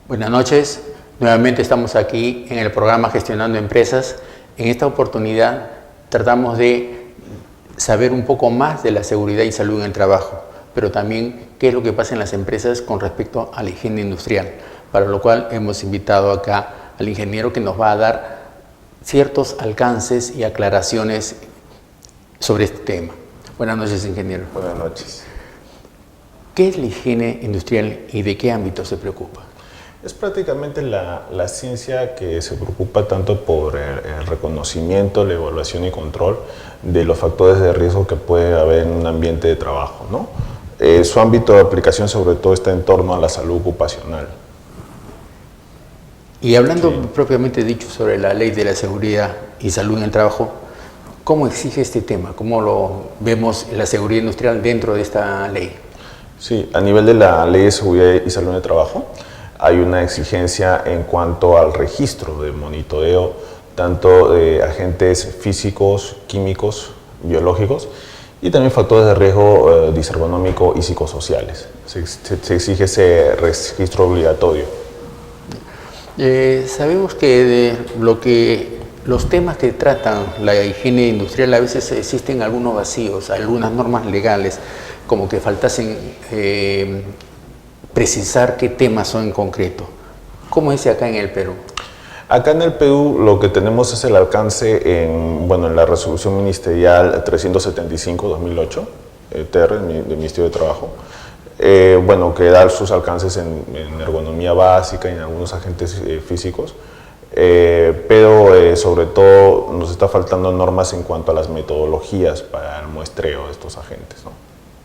Buenas noches, nuevamente estamos aquí en el programa Gestionando Empresas. En esta oportunidad tratamos de saber un poco más de la seguridad y salud en el trabajo, pero también qué es lo que pasa en las empresas con respecto a la higiene industrial, para lo cual hemos invitado acá al ingeniero que nos va a dar ciertos alcances y aclaraciones sobre este tema. Buenas noches, ingeniero. Buenas noches. ¿Qué es la higiene industrial y de qué ámbito se preocupa? Es prácticamente la ciencia que se preocupa tanto por el reconocimiento, la evaluación y control de los factores de riesgo que puede haber en un ambiente de trabajo, ¿no? Su ámbito de aplicación sobre todo está en torno a la salud ocupacional. Y hablando propiamente dicho sobre la Ley de la Seguridad y Salud en el Trabajo, ¿cómo exige este tema? ¿Cómo lo vemos la seguridad industrial dentro de esta ley? Sí, a nivel de la Ley de Seguridad y Salud en el Trabajo, hay una exigencia en cuanto al registro de monitoreo, tanto de agentes físicos, químicos, biológicos, y también factores de riesgo disergonómico y psicosociales. Se exige ese registro obligatorio. Sabemos que los temas que tratan la higiene industrial a veces existen algunos vacíos, algunas normas legales, como que faltasen precisar qué temas son en concreto. ¿Cómo es acá en el Perú? Acá en el Perú lo que tenemos es el alcance en la resolución ministerial 375-2008, TR, del Ministerio de Trabajo, que da sus alcances en ergonomía básica y en algunos agentes físicos, pero sobre todo nos está faltando normas en cuanto a las metodologías para el muestreo de estos agentes, ¿no?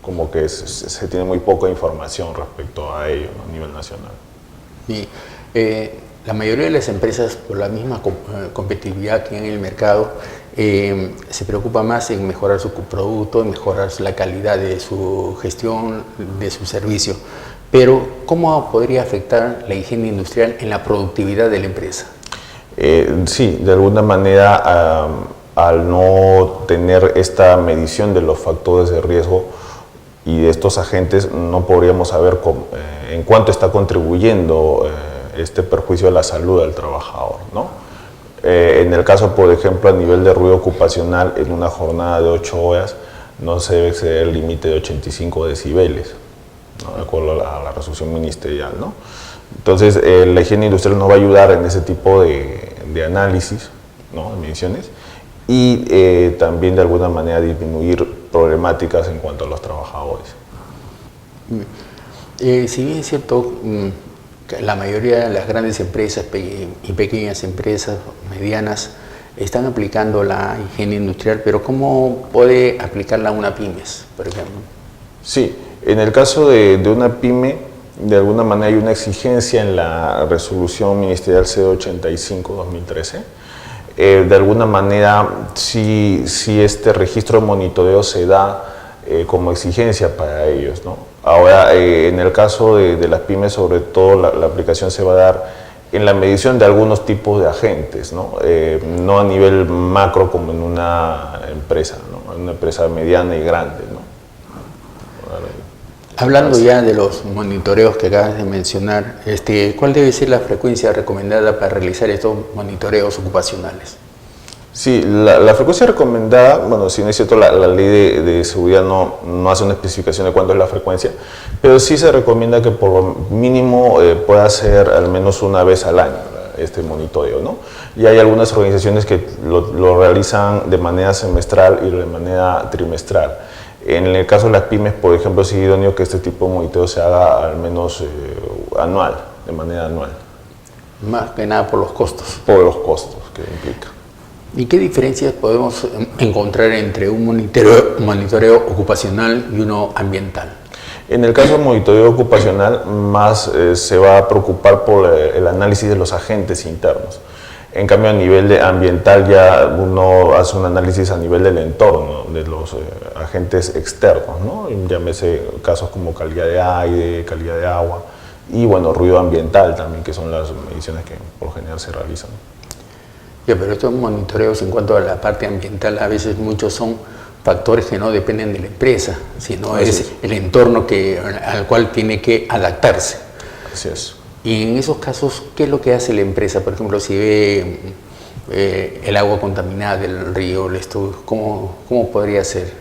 Como que se tiene muy poca información respecto a ello, ¿no? A nivel nacional. Y la mayoría de las empresas, por la misma competitividad que hay en el mercado, se preocupa más en mejorar su producto, en mejorar la calidad de su gestión, de su servicio. Pero, ¿cómo podría afectar la higiene industrial en la productividad de la empresa? Sí, de alguna manera, al no tener esta medición de los factores de riesgo y de estos agentes, no podríamos saber en cuánto está contribuyendo este perjuicio a la salud del trabajador, ¿no? En el caso, por ejemplo, a nivel de ruido ocupacional, en una jornada de 8 horas no se debe exceder el límite de 85 decibeles, ¿no? De acuerdo a la resolución ministerial, ¿no? Entonces, la higiene industrial nos va a ayudar en ese tipo de análisis, ¿no? De mediciones, y también de alguna manera disminuir problemáticas en cuanto a los trabajadores. Si bien es cierto que la mayoría de las grandes empresas y pequeñas empresas, medianas, están aplicando la higiene industrial, pero ¿cómo puede aplicarla una pymes, por ejemplo? Sí, en el caso de una pyme, de alguna manera hay una exigencia en la resolución ministerial C85-2013. De alguna manera, si este registro de monitoreo se da como exigencia para ellos, ¿no? Ahora, en el caso de las pymes, sobre todo, la aplicación se va a dar en la medición de algunos tipos de agentes, ¿no? No a nivel macro como en una empresa, ¿no? En una empresa mediana y grande, ¿no? Hablando ya de los monitoreos que acabas de mencionar, ¿cuál debe ser la frecuencia recomendada para realizar estos monitoreos ocupacionales? Sí, la frecuencia recomendada, si no es cierto, la ley de seguridad no hace una especificación de cuánto es la frecuencia, pero sí se recomienda que por lo mínimo pueda ser al menos una vez al año este monitoreo, ¿no? Y hay algunas organizaciones que lo realizan de manera semestral y de manera trimestral. En el caso de las pymes, por ejemplo, es idóneo que este tipo de monitoreo se haga al menos anual, de manera anual. Más que nada por los costos. Por los costos que implica. ¿Y qué diferencias podemos encontrar entre un monitoreo ocupacional y uno ambiental? En el caso del monitoreo ocupacional, más se va a preocupar por el análisis de los agentes internos. En cambio, a nivel ambiental ya uno hace un análisis a nivel del entorno, de los agentes externos, ¿no? Llámese casos como calidad de aire, calidad de agua y, ruido ambiental también, que son las mediciones que por lo general se realizan. Ya, pero estos monitoreos en cuanto a la parte ambiental, a veces muchos son factores que no dependen de la empresa, sino es el entorno al cual tiene que adaptarse. Así es. Y en esos casos, ¿qué es lo que hace la empresa? Por ejemplo, si ve el agua contaminada del río, ¿cómo podría ser?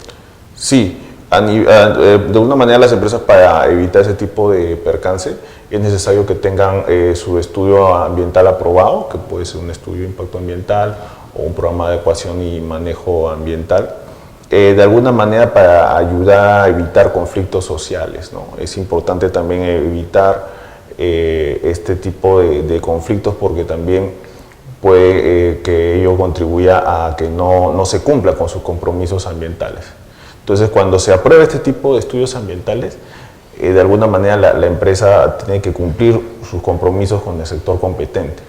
Sí, de una manera las empresas, para evitar ese tipo de percance, es necesario que tengan su estudio ambiental aprobado, que puede ser un estudio de impacto ambiental o un programa de adecuación y manejo ambiental, de alguna manera para ayudar a evitar conflictos sociales, ¿no? Es importante también evitar este tipo de conflictos, porque también puede que ello contribuya a que no se cumpla con sus compromisos ambientales. Entonces, cuando se aprueba este tipo de estudios ambientales, de alguna manera la empresa tiene que cumplir sus compromisos con el sector competente.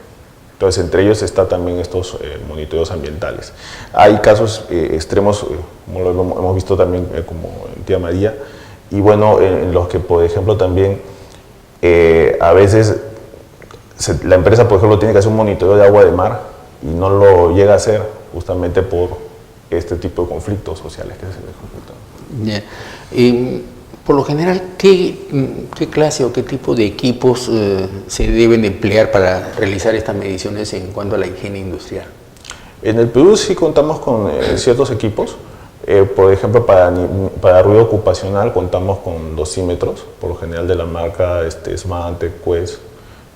Entonces, entre ellos está también estos monitoreos ambientales. Hay casos extremos, como lo hemos visto también como en Tía María, y bueno, en los que, por ejemplo, también a veces la empresa, por ejemplo, tiene que hacer un monitoreo de agua de mar y no lo llega a hacer justamente por este tipo de conflictos sociales que se les computan. Por lo general, ¿qué clase o qué tipo de equipos se deben emplear para realizar estas mediciones en cuanto a la higiene industrial? En el Perú sí contamos con ciertos equipos. Por ejemplo, para ruido ocupacional contamos con dosímetros, por lo general de la marca Smantec, Quest,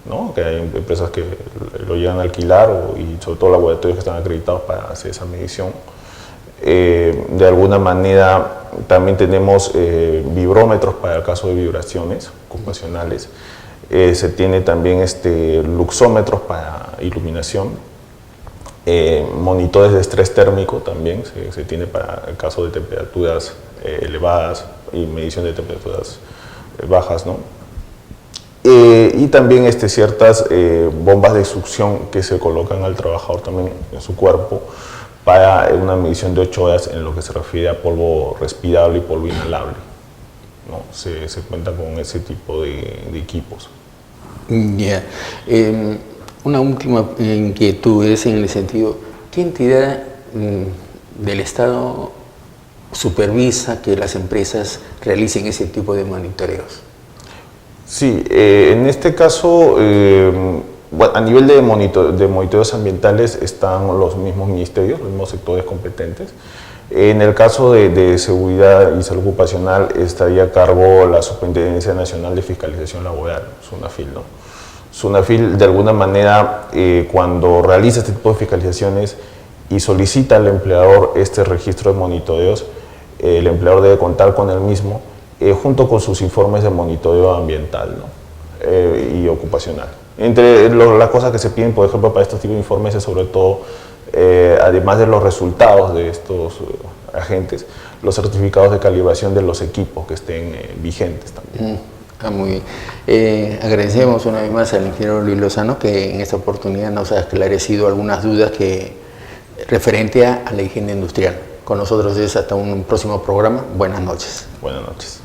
¿no? Que hay empresas que lo llegan a alquilar y sobre todo laboratorios que están acreditados para hacer esa medición. De alguna manera también tenemos vibrómetros para el caso de vibraciones ocupacionales. Se tiene también luxómetros para iluminación. Monitores de estrés térmico también se tiene para el caso de temperaturas elevadas y medición de temperaturas bajas, ¿no? Y también ciertas bombas de succión que se colocan al trabajador también en su cuerpo para una medición de 8 horas en lo que se refiere a polvo respirable y polvo inhalable, ¿no? Se cuenta con ese tipo de equipos. Ya. Una última inquietud es en el sentido, ¿qué entidad del Estado supervisa que las empresas realicen ese tipo de monitoreos? Sí, en este caso, a nivel de monitoreos ambientales están los mismos ministerios, los mismos sectores competentes. En el caso de seguridad y salud ocupacional estaría a cargo la Superintendencia Nacional de Fiscalización Laboral, SUNAFIL, ¿no? SUNAFIL, de alguna manera, cuando realiza este tipo de fiscalizaciones y solicita al empleador este registro de monitoreos, el empleador debe contar con el mismo junto con sus informes de monitoreo ambiental, ¿no? Y ocupacional. Entre las cosas que se piden, por ejemplo, para estos tipos de informes es sobre todo, además de los resultados de estos agentes, los certificados de calibración de los equipos que estén vigentes también. Muy bien. Agradecemos una vez más al ingeniero Luis Lozano que en esta oportunidad nos ha esclarecido algunas dudas referente a la higiene industrial. Con nosotros es hasta un próximo programa. Buenas noches. Buenas noches.